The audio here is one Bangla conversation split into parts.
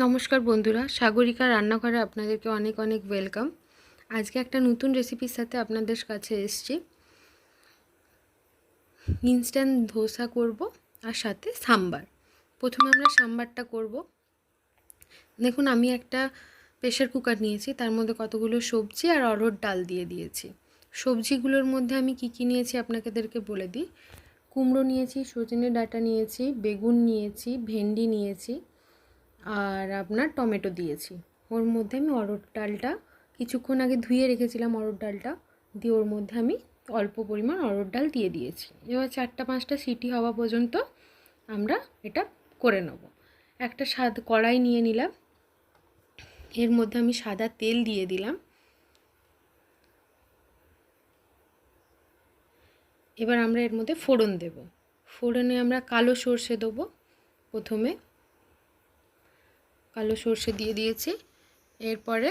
নমস্কার বন্ধুরা, সাগরিকা রান্নাঘরে আপনাদেরকে অনেক অনেক ওয়েলকাম। আজকে একটা নতুন রেসিপির সাথে আপনাদের কাছে এসেছি। ইনস্ট্যান্ট ধোসা করব আর সাথে সাম্বার। প্রথমে আমরা সাম্বারটা করব। দেখুন, আমি একটা প্রেশার কুকার নিয়েছি, তার মধ্যে কতগুলো সবজি আর অরহর ডাল দিয়ে দিয়েছি। সবজিগুলোর মধ্যে আমি কি নিয়েছি আপনাদেরকে বলে দিই। কুমড়ো নিয়েছি, সজনে ডাঁটা নিয়েছি, বেগুন নিয়েছি, ভেন্ডি নিয়েছি আর আপনার টমেটো দিয়েছি। ওর মধ্যে আমি অরহর ডালটা কিছুক্ষণ আগে ধুয়ে রেখেছিলাম, অরহর ডালটা দিয়ে ওর মধ্যে আমি অল্প পরিমাণ অরহর ডাল দিয়ে দিয়েছি। এবার 4-5টা সিটি হওয়া পর্যন্ত আমরা এটা করে নেব। একটা কড়াই নিয়ে নিলাম, এর মধ্যে আমি সাদা তেল দিয়ে দিলাম। এবার আমরা এর মধ্যে ফোড়ন দেব। ফোড়নে আমরা কালো সর্ষে দেবো। প্রথমে কালো সর্ষে দিয়ে দিয়েছি। এরপরে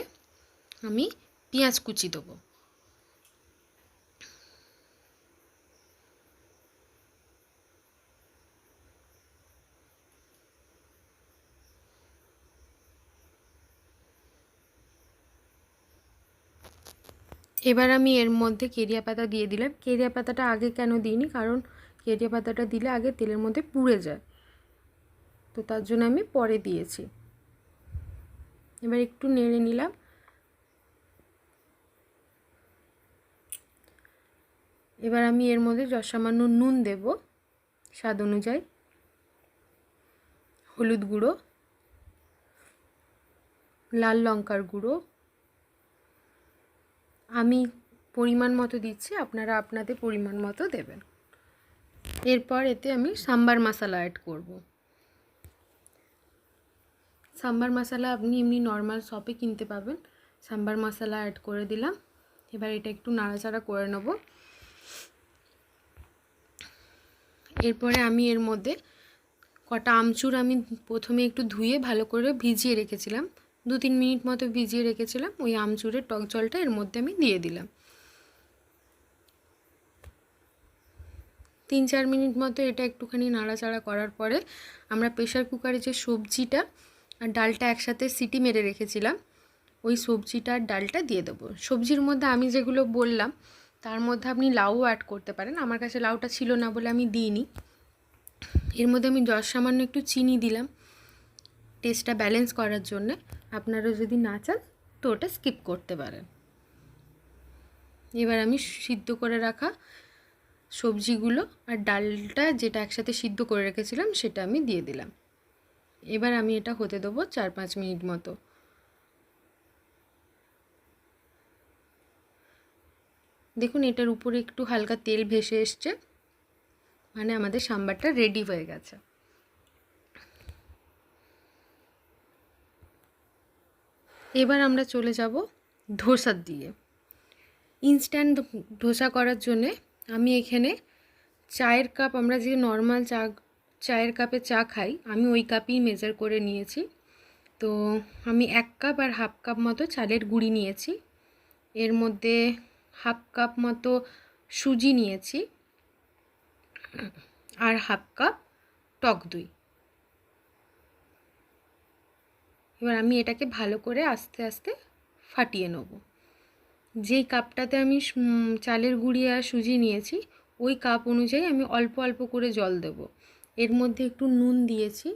আমি পেঁয়াজ কুচি দেবো। এবার আমি এর মধ্যে কেরিয়া পাতা দিয়ে দিলাম। কেরিয়া পাতাটা আগে কেন দিইনি, কারণ কেরিয়া পাতাটা দিলে আগে তেলের মধ্যে পুড়ে যায়, তো তার জন্য আমি পরে দিয়েছি। এবার একটু নেড়ে নিলাম। এবার আমি এর মধ্যে সামান্য নুন দেব, স্বাদ অনুযায়ী, হলুদ গুঁড়ো, লাল লঙ্কার গুঁড়ো আমি পরিমাণ মতো দিচ্ছি, আপনারা আপনাদের পরিমাণ মতো দেবেন। এরপর এতে আমি সাম্বার মশলা অ্যাড করব। সাম্বার মশলা আপনি এমনি নর্মাল শপে কিনতে পাবেন। সাম্বার মশলা অ্যাড করে দিলাম। এবার এটা একটু নাড়াচাড়া করে নেব। এরপরে আমি এর মধ্যে কটা আমচুর আমি প্রথমে একটু ধুয়ে ভালো করে ভিজিয়ে রেখেছিলাম, 2-3 মিনিট মতো ভিজিয়ে রেখেছিলাম। ওই আমচুরের টক জলটা এর মধ্যে আমি দিয়ে দিলাম। 3-4 মিনিট মতো এটা একটুখানি নাড়াচাড়া করার পরে আমরা প্রেশার কুকারে যে সবজিটা আর ডালটা একসাথে সিটি মেরে রেখেছিলাম, ওই সবজিটা আর ডালটা দিয়ে দেবো। সবজির মধ্যে আমি যেগুলো বললাম তার মধ্যে আপনি লাউ অ্যাড করতে পারেন। আমার কাছে লাউটা ছিল না বলে আমি দিইনি। এর মধ্যে আমি সামান্য একটু চিনি দিলাম টেস্টটা ব্যালেন্স করার জন্যে। আপনারা যদি না চান তো ওটা স্কিপ করতে পারেন। এবার আমি সিদ্ধ করে রাখা সবজিগুলো আর ডালটা যেটা একসাথে সিদ্ধ করে রেখেছিলাম সেটা আমি দিয়ে দিলাম। এবার আমি এটা হতে দেবো 4-5 মিনিট মতো। দেখুন, এটার উপরে একটু হালকা তেল ভেসে এসছে, মানে আমাদের সাম্বারটা রেডি হয়ে গেছে। এবার আমরা চলে যাব ধোসার দিয়ে। ইনস্ট্যান্ট ধোসা করার জন্যে আমি এখানে চায়ের কাপ, আমরা যে নর্মাল চায়ের কাপে চা খাই, আমি ওই কাপই মেজার করে নিয়েছি। তো আমি 1 কাপ আর 1/2 কাপ মতো চালের গুঁড়ি নিয়েছি। এর মধ্যে 1/2 কাপ মতো সুজি নিয়েছি আর 1/2 কাপ টক দই। এবার আমি এটাকে ভালো করে আস্তে আস্তে ফাটিয়ে নেব। যেই কাপটাতে আমি চালের গুঁড়ি আর সুজি নিয়েছি, ওই কাপ অনুযায়ী আমি অল্প অল্প করে জল দেব। এর মধ্যে একটু নুন দিয়েছি।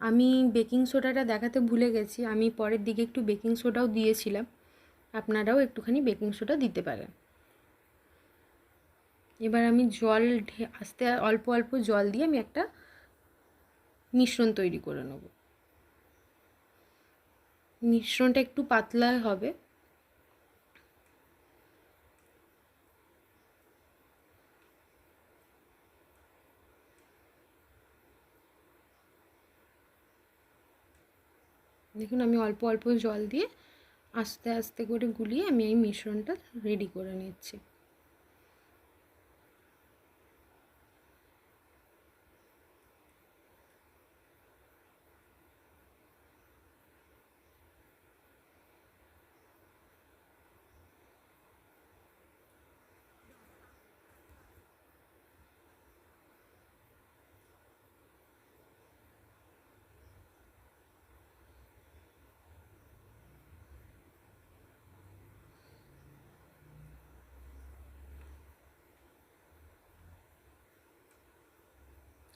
আমি বেকিং সোডাটা দেখাতে ভুলে গেছি, আমি পরের দিকে একটু বেকিং সোডাও দিয়েছিলাম। আপনারাও একটুখানি বেকিং সোডা দিতে পারেন। এবার আমি আস্তে অল্প অল্প জল দিয়ে আমি একটা মিশ্রণ তৈরি করে নেব। মিশ্রণটা একটু পাতলা হবে। দেখুন, আমি অল্প অল্প জল দিয়ে আস্তে আস্তে করে গুলিয়ে আমি এই মিশ্রণটা রেডি করে নিচ্ছি।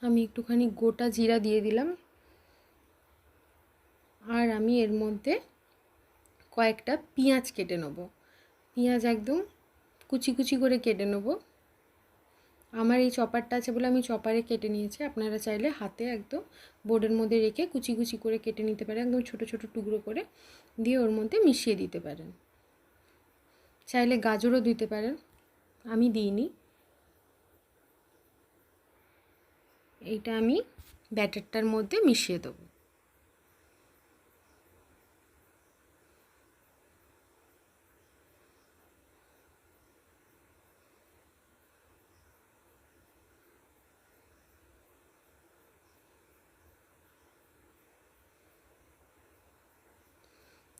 আমি একটুখানি গোটা জিরা দিয়ে দিলাম, আর আমি এর মধ্যে কয়েকটা পেঁয়াজ কেটে নেব। পেঁয়াজ একদম কুচি কুচি করে কেটে নেব। আমার এই চপারটা আছে বলে আমি চপারে কেটে নিয়েছি, আপনারা চাইলে হাতে একদম বোর্ডের মধ্যে রেখে কুচি কুচি করে কেটে নিতে পারেন, একদম ছোট ছোট টুকরো করে দিয়ে ওর মধ্যে মিশিয়ে দিতে পারেন। চাইলে গাজরও দিতে পারেন, আমি দিইনি। এইটা আমি ব্যাটারটার মধ্যে মিশিয়ে দেবো।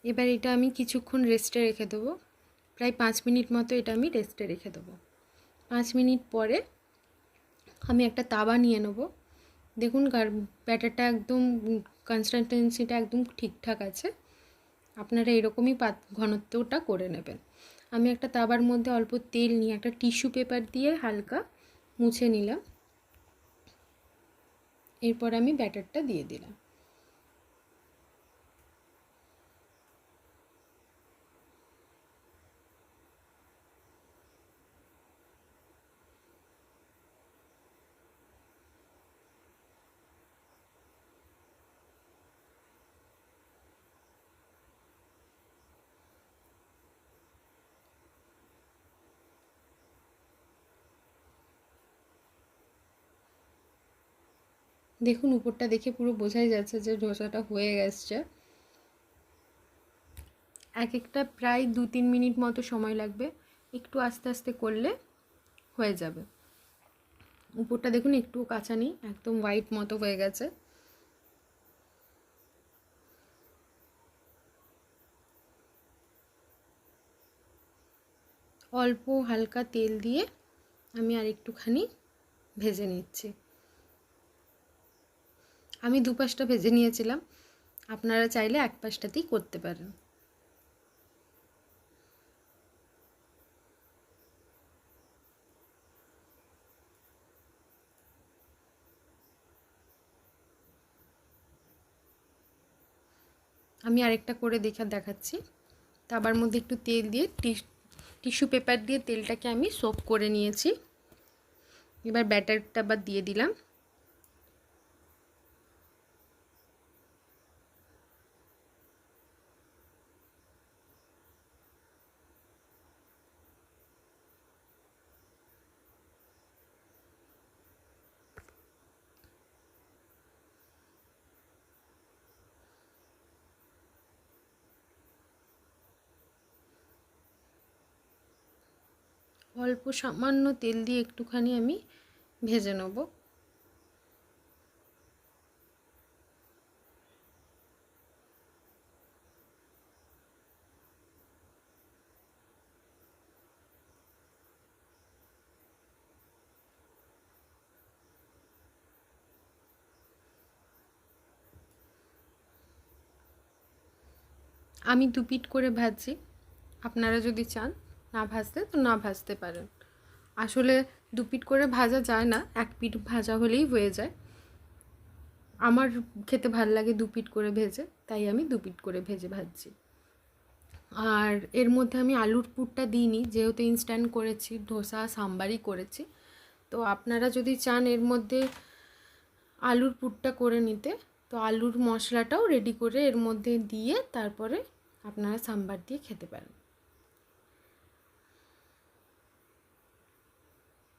এবার এটা আমি কিছুক্ষণ রেস্টে রেখে দেবো, প্রায় 5 মিনিট মতো এটা আমি রেস্টে রেখে দেবো। 5 মিনিট পরে আমি একটা তাওয়া নিয়ে নেব। দেখুন ব্যাটারটা একদম কনসিস্টেন্সিটা একদম ঠিকঠাক আছে, আপনারা এরকমই ঘনত্বটা করে নেবেন। আমি একটা তাওয়ার মধ্যে অল্প তেল নিয়ে একটা টিস্যু পেপার দিয়ে হালকা মুছে নিলাম। এরপর আমি ব্যাটারটা দিয়ে দিলাম। দেখুন উপরটা দেখে পুরো বোঝাই যাচ্ছে যে ধোসাটা হয়ে গেছে। এক একটা প্রায় 2-3 মিনিট মতো সময় লাগবে, একটু আস্তে আস্তে করলে হয়ে যাবে। উপরটা দেখুন একটু কাঁচা নেই, একদম হোয়াইট মতো হয়ে গেছে। অল্প হালকা তেল দিয়ে আমি আর একটুখানি ভেজে নিচ্ছি। আমি দুপাশটা ভেজে নিয়েছিলাম, আপনারা চাইলে এক পাশটাতেই করতে পারেন। আমি আরেকটা করে দেখাচ্ছি। তাবার মধ্যে একটু তেল দিয়ে টিস্যু পেপার দিয়ে তেলটাকে আমি সোক করে নিয়েছি। এবার ব্যাটারটা আবার দিয়ে দিলাম। অল্প সামান্য তেল দিয়ে একটুখানি আমি ভেজে নেব। আমি দুপিট করে ভাজছি, আপনারা যদি চান না ভাজতে তো না ভাজতে পারেন। আসলে দুপিট করে ভাজা যায় না, এক পিঠ ভাজা হলেই হয়ে যায়। আমার খেতে ভাল লাগে দুপিট করে ভেজে, তাই আমি দুপিট করে ভেজে ভাজছি। আর এর মধ্যে আমি আলুর পুরটা দিইনি, যেহেতু ইনস্ট্যান্ট করেছি, ধোসা সাম্বারই করেছি। তো আপনারা যদি চান এর মধ্যে আলুর পুরটা করে নিতে, তো আলুর মশলাটাও রেডি করে এর মধ্যে দিয়ে তারপরে আপনারা সাম্বার দিয়ে খেতে পারেন।